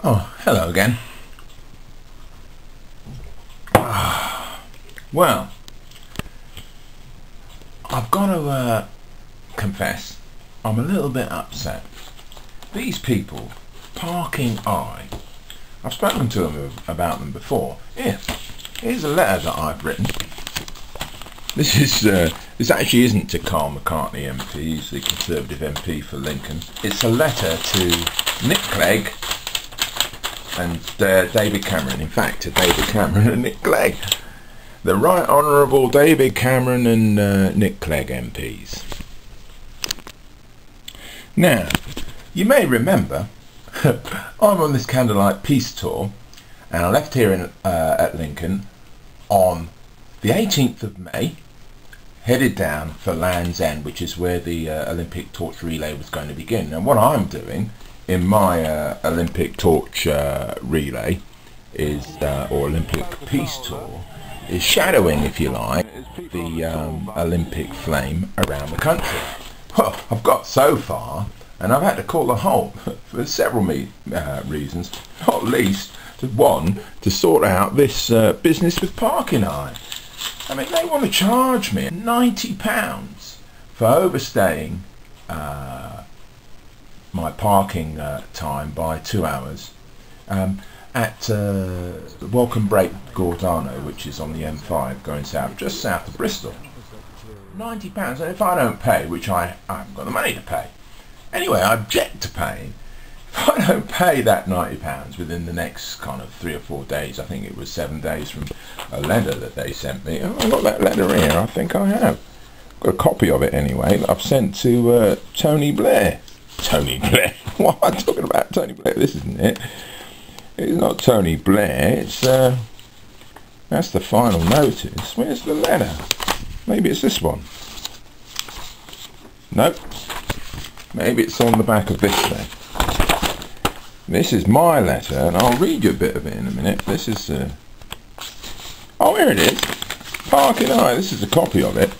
Oh, hello again. Well, I've got to confess, I'm a little bit upset. These people, Parking Eye, I've spoken to them about them before. Here's a letter that I've written. This actually isn't to Carl McCartney MP, he's the Conservative MP for Lincoln. It's a letter to Nick Clegg and David Cameron. In fact, to David Cameron and Nick Clegg. The Right Honourable David Cameron and Nick Clegg MPs. Now, you may remember, I'm on this Candlelight PEACE TOUR, and I left here at Lincoln on the 18th of May, headed down for Land's End, which is where the Olympic torch relay was going to begin. And what I'm doing in my Olympic torch relay is, or Olympic PEACE TOUR, is shadowing, if you like, the Olympic flame around the country. Well, I've got so far, and I've had to call a halt for several reasons, not least to one, to sort out this business with Parking Eye. I mean, they want to charge me £90 for overstaying my parking time by 2 hours at Welcome Break Gordano, which is on the M5 going south, just south of Bristol. £90, and if I don't pay, which I haven't got the money to pay. Anyway, I object to paying. If I don't pay that £90 within the next kind of 3 or 4 days, I think it was 7 days from a letter that they sent me. Oh, I've got that letter here, I think I have. Got a copy of it anyway, that I've sent to Tony Blair. Tony Blair? What am I talking about? Tony Blair? This isn't it. It's not Tony Blair, it's that's the final notice. Where's the letter? Maybe it's this one. Nope. Maybe it's on the back of this thing. This is my letter, and I'll read you a bit of it in a minute. This is oh, here it is. Parking Eye. This is a copy of it.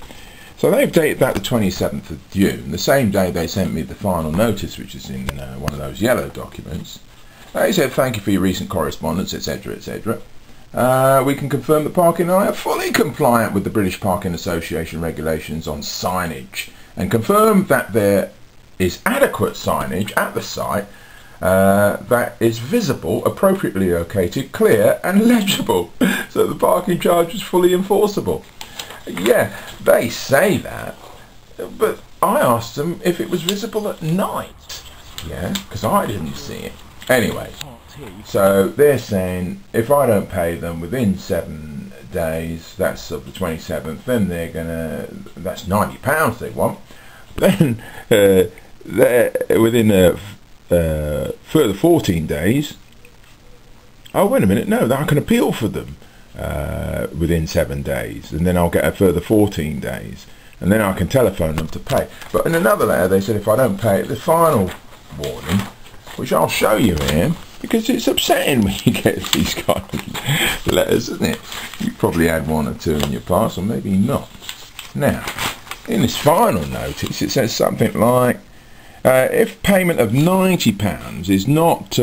So they've dated that the 27th of June, the same day they sent me the final notice, which is in one of those yellow documents. They said, thank you for your recent correspondence, etc., etc. We can confirm that Parking Eye are fully compliant with the British Parking Association regulations on signage, and confirm that there is adequate signage at the site that is visible, appropriately located, clear and legible, so the parking charge is fully enforceable. Yeah, they say that, but I asked them if it was visible at night, yeah, because I didn't see it. Anyway, so they're saying if I don't pay them within 7 days, that's of the 27th, then they're gonna, that's £90 they want. Then within a further 14 days, oh wait a minute, no, I can appeal for them within 7 days, and then I'll get a further 14 days, and then I can telephone them to pay. But in another letter they said if I don't pay it, the final warning, which I'll show you here, because it's upsetting when you get these kind of letters, isn't it? You probably had one or two in your past, or maybe not. Now, in this final notice, it says something like, if payment of £90 is not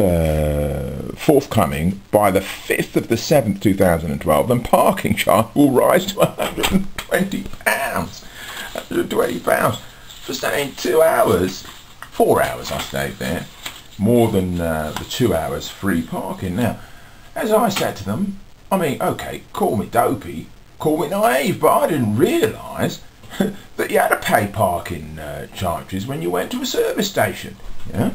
forthcoming by the 5th of the 7th, 2012, then parking charge will rise to £120. £120 for staying 2 hours. 4 hours I stayed there. More than the 2 hours free parking. Now, as I said to them, I mean, okay, call me dopey, call me naive, but I didn't realise that you had to pay parking charges when you went to a service station. Yeah,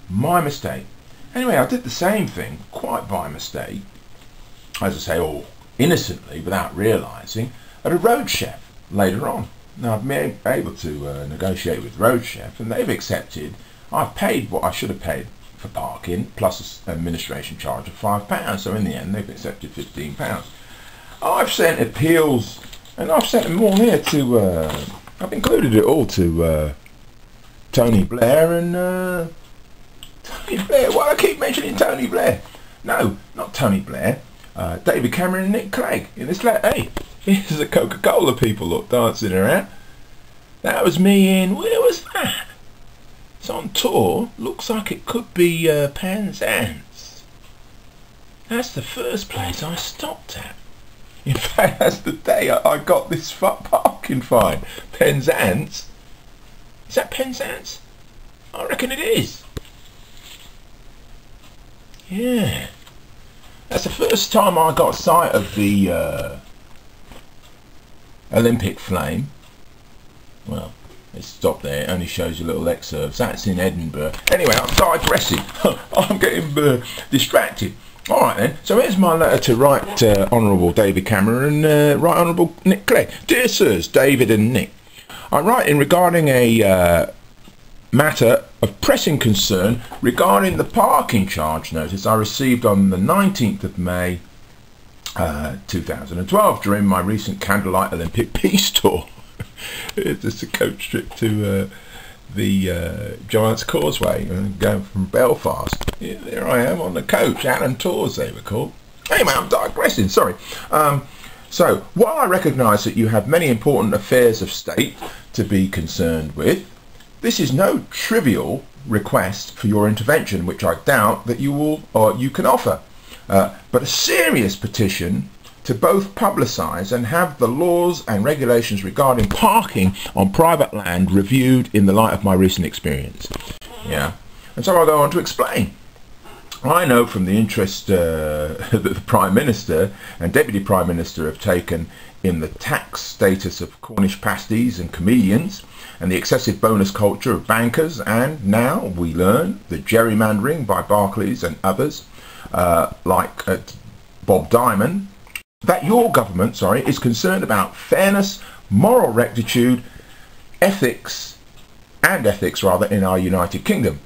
my mistake. Anyway, I did the same thing, quite by mistake, as I say, all innocently, without realising, at a road chef later on. Now I've been able to negotiate with road chef, and they've accepted. I've paid what I should have paid for parking, plus an administration charge of £5. So in the end, they've accepted £15. I've sent appeals, and I've sent them all here to, I've included it all to Tony Blair and, Tony Blair, why do I keep mentioning Tony Blair? No, not Tony Blair, David Cameron and Nick Clegg in this letter. Hey, here's the Coca-Cola people, look, dancing around. That was me in, where was that? place on tour looks like it could be Penzance. That's the first place I stopped at. In fact, that's the day I got this parking fine. Penzance? Is that Penzance? I reckon it is. Yeah. That's the first time I got sight of the Olympic flame. Well, let's stop there. It only shows you little excerpts. That's in Edinburgh. Anyway, I'm digressing. I'm getting distracted. All right then. So here's my letter to Right Honourable David Cameron and Right Honourable Nick Clegg. Dear Sirs, David and Nick, I write in regarding a matter of pressing concern regarding the parking charge notice I received on the 19th of May 2012 during my recent Candlelight Olympic PEACE Tour. It's just a coach trip to the Giant's Causeway and going from Belfast. Yeah, there I am on the coach, Allen Tours they were called. Anyway, I'm digressing, sorry. So, while I recognise that you have many important affairs of state to be concerned with, this is no trivial request for your intervention, which I doubt that you will or you can offer, but a serious petition to both publicise and have the laws and regulations regarding parking on private land reviewed in the light of my recent experience. Yeah, and so I'll go on to explain. I know from the interest that the Prime Minister and Deputy Prime Minister have taken in the tax status of Cornish pasties and comedians and the excessive bonus culture of bankers, and now we learn the gerrymandering by Barclays and others like Bob Diamond, that your government, is concerned about fairness, moral rectitude, ethics in our United Kingdom.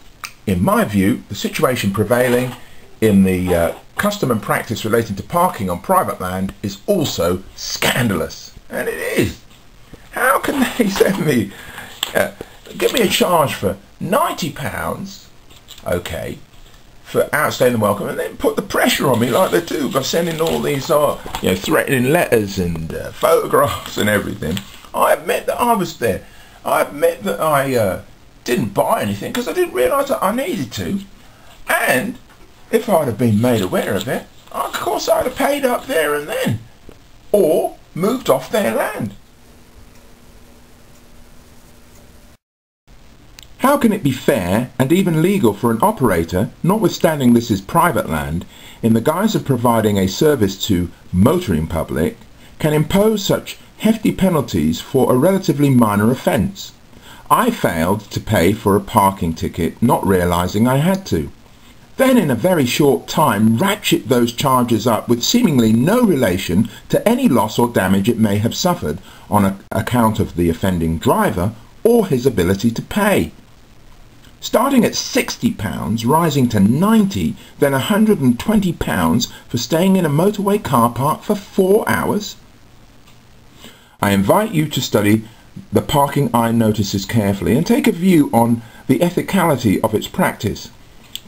In my view, the situation prevailing in the custom and practice relating to parking on private land is also scandalous. And it is. How can they send me, give me a charge for £90, okay, for outstaying the welcome, and then put the pressure on me like they do by sending all these threatening letters and photographs and everything. I admit that I was there. I admit that I didn't buy anything because I didn't realise that I needed to, and if I'd have been made aware of it, of course I'd have paid up there and then, or moved off their land. How can it be fair and even legal for an operator, notwithstanding this is private land, in the guise of providing a service to motoring public, can impose such hefty penalties for a relatively minor offence? I failed to pay for a parking ticket, not realising I had to. Then in a very short time ratchet those charges up with seemingly no relation to any loss or damage it may have suffered on account of the offending driver or his ability to pay. Starting at £60, rising to £90, then £120 for staying in a motorway car park for 4 hours? I invite you to study the parking eye notices carefully and take a view on the ethicality of its practice.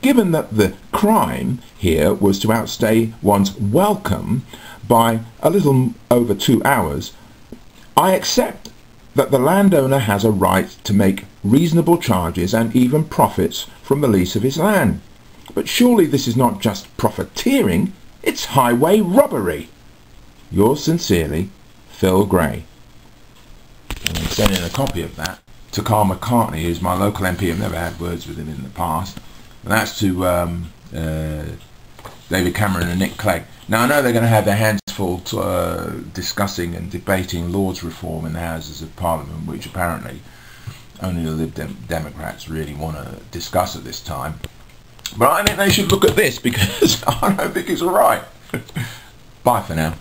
Given that the crime here was to outstay one's welcome by a little over 2 hours, I accept that the landowner has a right to make reasonable charges and even profits from the lease of his land. But surely this is not just profiteering, it's highway robbery. Yours sincerely, Phil Gray. And I'm sending a copy of that to Carl McCartney, who's my local MP. I've never had words with him in the past. And that's to David Cameron and Nick Clegg. Now I know they're going to have their hands full discussing and debating Lords reform in the Houses of Parliament, which apparently only the Lib Democrats really want to discuss at this time. But I think they should look at this because I don't think it's all right. Bye for now.